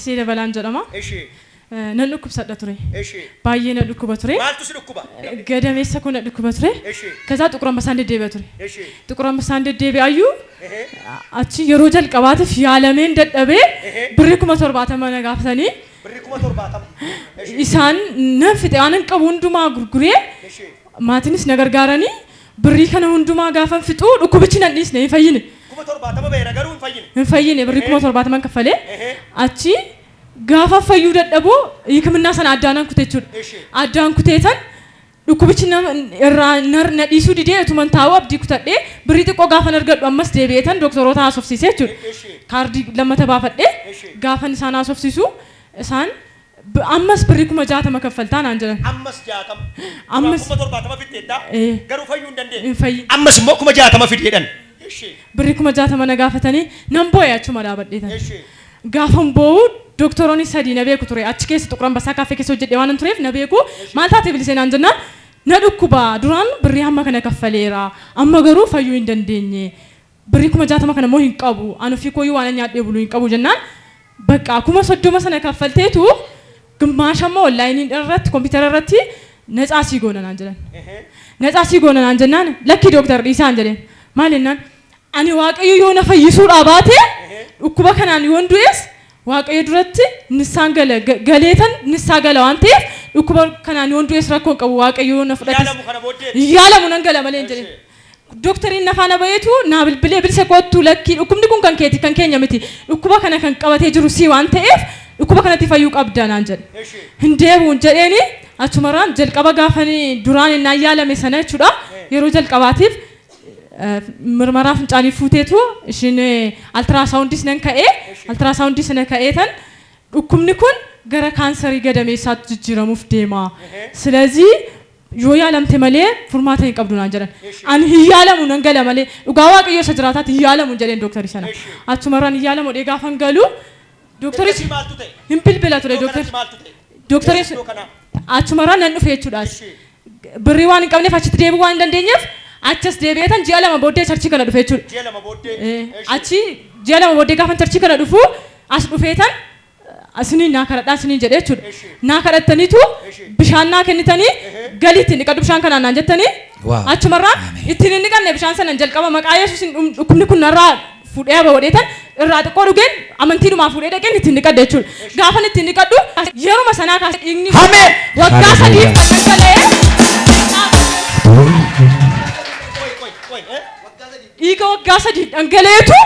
Sira balanjadama. Nan dhukkubsadha ture. Baay'ee na dhukkuba ture. Maaltu si dhukkuba? Gadameessa kun na dhukkuba ture. Kaza Xuqur Ambasaan deddeebi'a ture. Xuqur Ambasaan deddeebi'ayyuu achi yeroo jalqabaatiif yaalameen dadhabee birrii 70 na gaafatanii birrii 70 isaan nan fixe waan qabu hundumaa gurguree maatiinis na gargaaranii birrii kana hundumaa gaafan fixuu dhukkubichi nan dhiisne hin fayyine. 70 beera garuu hin fayyine. Hin fayyine birrii 70 kaffalee achi gaafa fayyuu dadhaboo hiikimnaa sana addaan kutee jechuudha. Addaan kuteetan dhukkubichi irraa na dhiisuu didee utuman taa'u abdii kutadhee birrii xiqqoo gaafan argadhu ammas deebi'eetan doktoroota haasofsiisee jechuudha. Kaardii lammata baafadhee gaafan isaan haasofsiisu isaan ammas birrii 60 kaffaltaa naan jedhan. Ammas 60. Ammas 70 fiddeedha. Garuu fayyuu hin dandeenye. Hin fayyi. Ammas immoo 60 fiddeedhan. Birrii 60 na gaafatanii nan boo'ee achuma dhaabadheetan. Gaafan boo'u Doktoroni sadi na beeku ture achi keessa Xuqur Ambassaa kaafee keessa hojjedhee waan tureef na beeku maal taatee bilisee naan jennaan na dhukkuba duraan birrii hamma kana kaffaleera amma garuu fayyuu hin dandeenye birrii 60 kana moo hin qabu ani ofii kooyyuu waan nyaadhee buluu hin qabu jennaan bakka 30 sana kaffalteetu gimmaashamma onlaayinii irratti kompiitara irratti naxaa sii goona naan jedhan naxaa sii goona naan jennaan lakki dooktar dhiisaan jedheen maal jennaan ani waaqayyo yoo na fayyisuudhaa baate dhukkuba kanaan yoon du'es waaqayyo duratti nisaan galeetan nisaa gala waan ta'eef dhukkuba kanaan yoon du'es rakkoon qabu waaqayyo na fudhate yaalamu nan gala malee jedheen doktariin nafaana bayeetu naa bilbilee bilisa kootu lakki dhukkubni kun kan keeti kan keenya miti dhukkuba kana kan qabatee jiru si waan ta'eef dhukkuba kanatti fayyuu qabda naan jedhe hin deebuun jedheeni achumarraan jalqaba gaafanii duraan innaan yaalame sana jechuudha yeroo jalqabaatiif mirmara fincaanii fuuteetu ishin altrasaawundis nan ka'ee altrasaawundis na ka'eetan dhukkubni kun gara kaansarii gadameessaatti jijjiiramuuf deema. ስለዚህ yoo yaalamte malee furmaata hin qabdu naan jedhan. Ani hin yaalamu nan gala malee dhugaa waaqayyo isa jiraataatti hin yaalamu jedheen dooktarii sana. Achumarraan hin yaalamu dhee gaafan galu dooktaris hin bilbila ture dooktarii achumarraan nan dhufe jechuudhaas. Birrii waan hin qabneef achitti deebi'uu waan hin dandeenyeef achas deebi'eetan ji'a lama booddee charchii kana dhufe jechuudha. Ji'a lama booddee. Achi ji'a lama booddee gaafan charchii kana dhufu as dhufeetan asiniin naa kadhadhaa asiniin jedhee jechuudha. Naa kadhattaniitu bishaan naa kennitanii galiitti dhiqadhu bishaan kanaan naan jettanii achumarraan ittiin hin dhiqanne bishaan sanan jalqaba maqaa Yesuusiin dhukkubni kun narraa fuudhee boodheetan irraa xiqqoo dhugeen amantiidhumaa fuudhee dhaqeen ittiin dhiqadhe jechuudha. Gaafan ittiin dhiqadhu yeruma sanaa kaasee dhiigni waggaa 3 kan dhangala'ee dhiiga waggaa 3 dhangala'eetu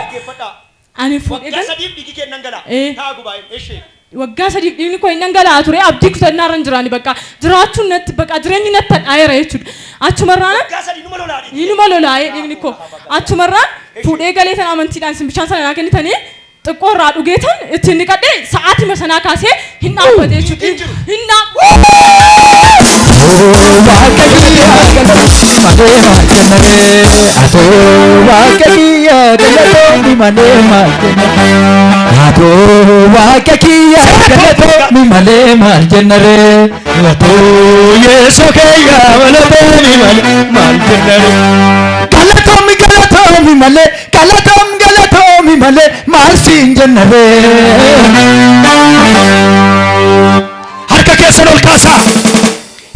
ani fuudhee waggaa 3 dhiigi kennan gala taagu baay'ee waggaa 3 dhiigni koo hin dhangala'aa ture abdii kutannaa irra jiraani bakka jiraachuun natti bakka jireenyi natti dhaayera jechuudha. Achumarraan waggaa 3 numa lolaa'ee dhiigni koo achumarraan fuudhee galeetan amantiidhaan isin bishaan sana naa kennitanii xiqqoo irraa dhugeetan ittiin dhiqadhee sa'aatima sanaa kaasee hin dhaabbate jechuudha. Hin galatomi male marsin jannare harka keessa ol kaasa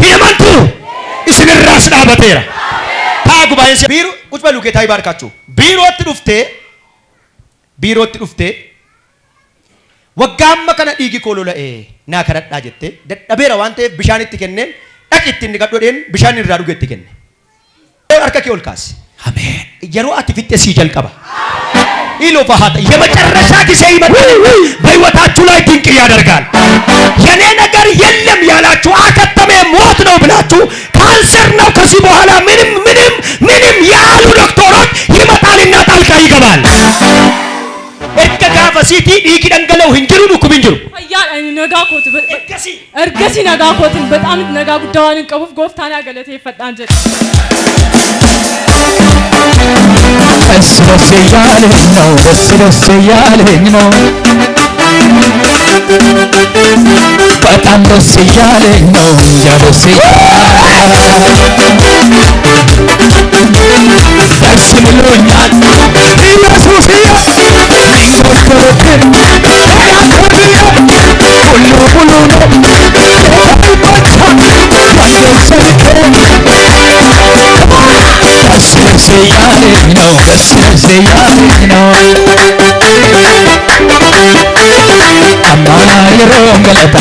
himantu isinirraas dhaabateera taagu baay'ee biiru ujbalu geetaa ibaarkachu biirootti dhufte waggaa amma kana dhiigi kolola'e naa kadhadhaa jette dadhabeera waan ta'eef bishaan itti kenneen dhaqi ittiin dhiqadhodheen bishaan irraa dhugeetti kenne harka kee ol kaasi አሜን የሮ አትፊት ሲጀል ቀባ ኢሎ ፈሃተ የመጨረሻ ጊዜ ይመጣል በህይወታችሁ ላይ ድንቅ ያደርጋል የኔ ነገር የለም ያላችሁ አከተመ ሞት ነው ብላችሁ ካንሰር ነው ከዚህ በኋላ ምንም ያሉ ዶክተሮች ይመጣልና ጣልቃ ይገባል እከጋፈሲቲ ዲቂ ደንገለው እንጅሩ ኩብንጅሩ ያ ነጋኮት እርገሲ ነጋኮትን በጣም ነጋ ጉዳዋን ቀቡፍ ጎፍታና ገለቴ ይፈጣን ጀ ደስ ያለኝ ነው በጣም ደስ ያለኝ ነው ደስ ብሎኛል ኢየሱስ ያለኝ ነው ደስ ያለኝ ነው አማና የሮም ገለታ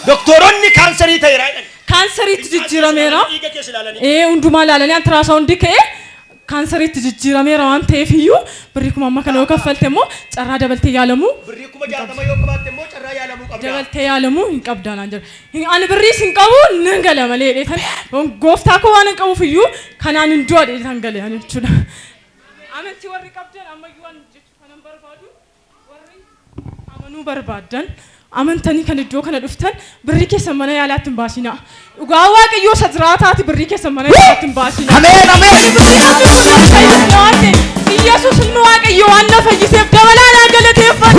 ዶክተሮኒ ካንሰሪ ተይራይ ካንሰሪ ትጅጅረሜራ ኡንዱማ ላለኒ አንትራሳውንድ ከ ካንሰሪ ትጅጅረሜራ ዋን ተይፍዩ ብሪኩማ ማከነው ከፈልተሞ ጨራ ደበልተ ያለሙ ብሪኩማ ጃተማ yoqabattemo ጨራ ያለሙ ቀብዳ ደበልተ ያለሙ ይንቀብዳና አንጀር አን ብሪ ሲንቀቡ ነንገለ ማለ ዴተን ጎፍታ ኮ ዋን እንቀቡ ፍዩ ከናን እንጆ ዴተን ገለ አንቹና አመንቲ ወሪ ቀብደን አመዩዋን ጅቱ ከነምበር ባዱ ወሪ አመኑ በርባደን አመንተኒ ከንዶ ከነዱፍተን ብሪ ከሰመነ ያላትን ባሲና ኡጋዋ ቀዮ ሰዝራታት ብሪ ከሰመነ ያላትን ባሲና አሜን አሜን ኢየሱስ ነው አቀዮ አነ ፈይሴፍ ደበላላ ገለቴ ፈት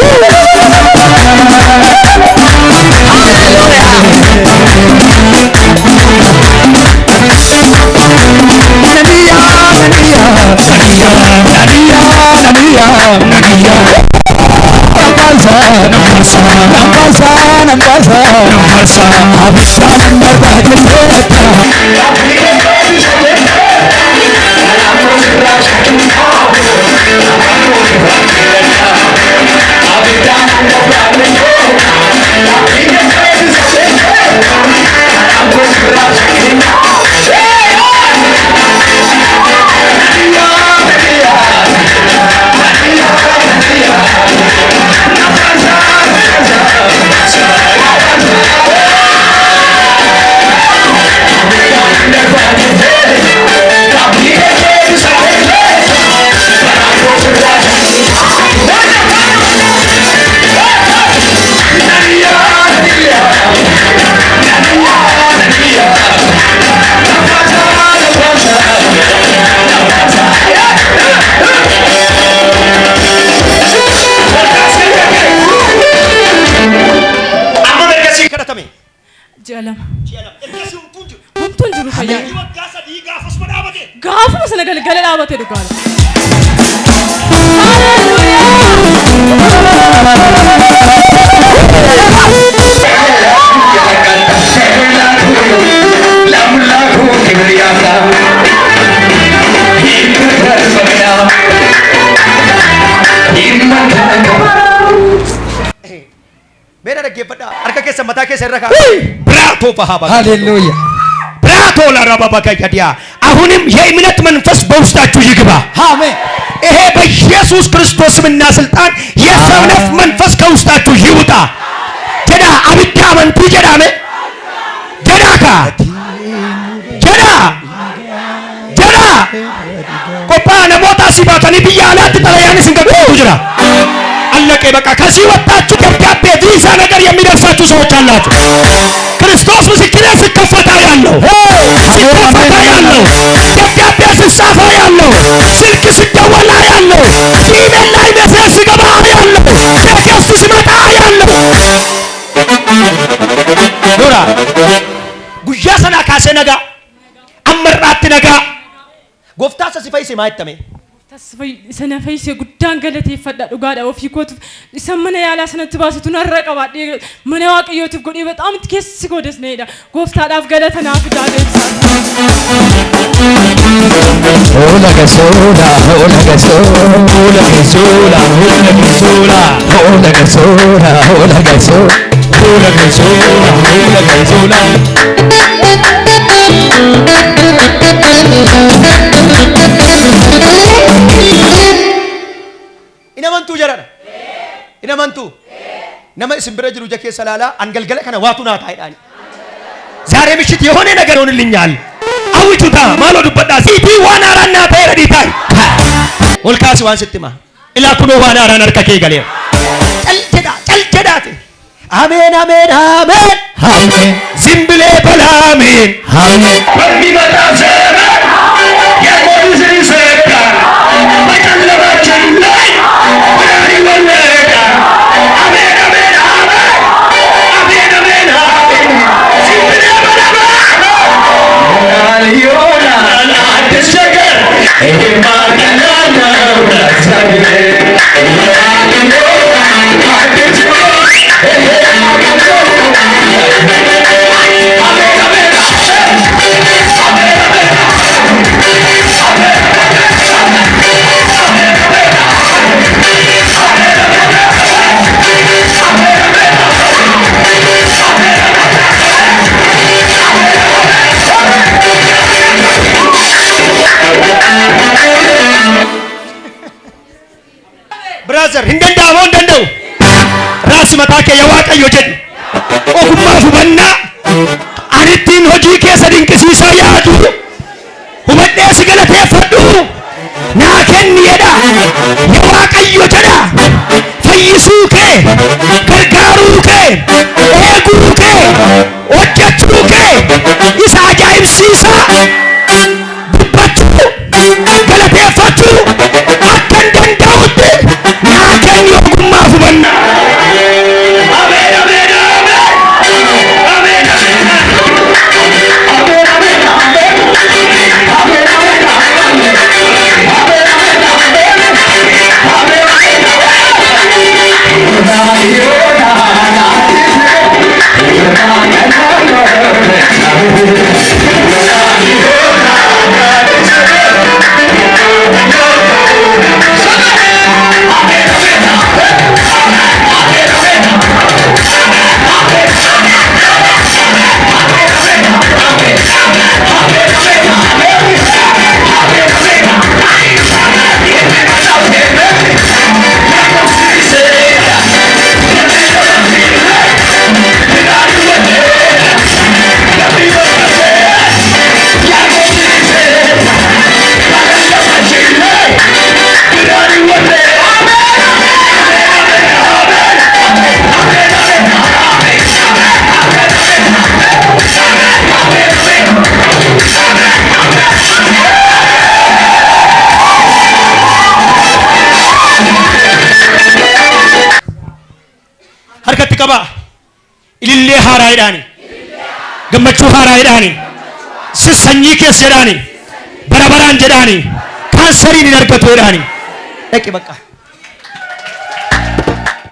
ጀለም ሁንቱን ጅሩ ፈያ ጋፉ ስለገለ ገለላበቴ ድጋለ मेरा रखिए अर्का के समता के रखा ब्रातो पहाबा ሃሌሉያ ብራቶ ለራባባ ከዲያ አሁንም የእምነት መንፈስ በውስጣችሁ ይግባ አሜን ይሄ በኢየሱስ ክርስቶስና ስልጣን የሰውነት መንፈስ ከውስጣችሁ ይውጣ ጀዳ አብዳ መንቱ ጀዳመ ጀዳካ ጀዳ ጀዳ ቆፓ ነሞታ ሲባታኒ ቢያላት ተለያኒ ሲንገቡ ጅራ አለቀ በቃ ከዚህ ወጣችሁ ደብዳቤ ቪዛ ነገር የሚደርሳችሁ ሰዎች አላችሁ ክርስቶስ ምስክሬ ሲከፈታ ያለው ሲከፈታ ያለው ደብዳቤ ሲጻፋ ያለው ስልክ ሲደወላ ያለው ኢሜል ላይ ሜሴጅ ሲገባ ያለው ቴክስት ሲመጣ ያለው ዶራ ጉያ ሰና ካሴ ነጋ አመራት ነጋ ጎፍታ ሲፈይስ ማይተሜ ተስፋይ ሰነፈይስ ጉዳን ገለቴ ይፈዳ ዱጋዳ ወፊኮት ሰመነ ያላ ሰነት ባሰቱ ነረቀ ባዲ ምን ዋቅዮት ጎዲ በጣም ትከስ ጎደስ ነይዳ ጎፍታ ዳፍ ገለተና ፍዳደ ሆላ ገሶላ ሆላ ገሶላ ሆላ ገሶላ ሆላ ገሶላ ሆላ ገሶላ ሆላ ገሶላ ሆላ ገሶላ ሆላ ገሶላ ኢነመንቱ ጀራና ኢነመንቱ ነመ ስምብረ ጅሩ ጀኬ ሰላላ አንገልገለ ከነ ዋቱና ታይዳኒ ዛሬ ምሽት የሆነ ነገር ሆንልኛል አውጁታ ማሎ ዱበዳ ሲቲ ዋና ራና ተረዲታይ ወልካሲ ዋን ስትማ ኢላኩኖ ዋና ራናርከኬ ገለ ጨልጀዳት አሜን አሜን አሜን አሜን ዝምብሌ በላሜን አሜን በሚመጣ ዘመን የሞት ዝሪ ዘጋ በጨለማችን ብራዘር እንደንዳው ራስ መታከ የዋቀዮ ጀድ ኦኩማ ሁበና አሪቲን ሆጂ ኬሰ ድንቅሲሳ ያዱ ሁበዴስ ገለቴፈዱ ናከን የዳ የዋቀዮ ጀዳ ፈይሱከ ገርጋሩከ ኤጉከ ኦጀቹከ ኢሳ አጃኢብሲሳ ዱበቹ ገለቴፈቹ አከን ደንዳውት ናከን ዮጉማ ሁበና harkatti qaba ilillee haaraadhaani gammachuu haaraadhaani sanyii keessa jedhaani bara baraan jedhaani kaansariin hin argatu jedhaani dhaqi bakka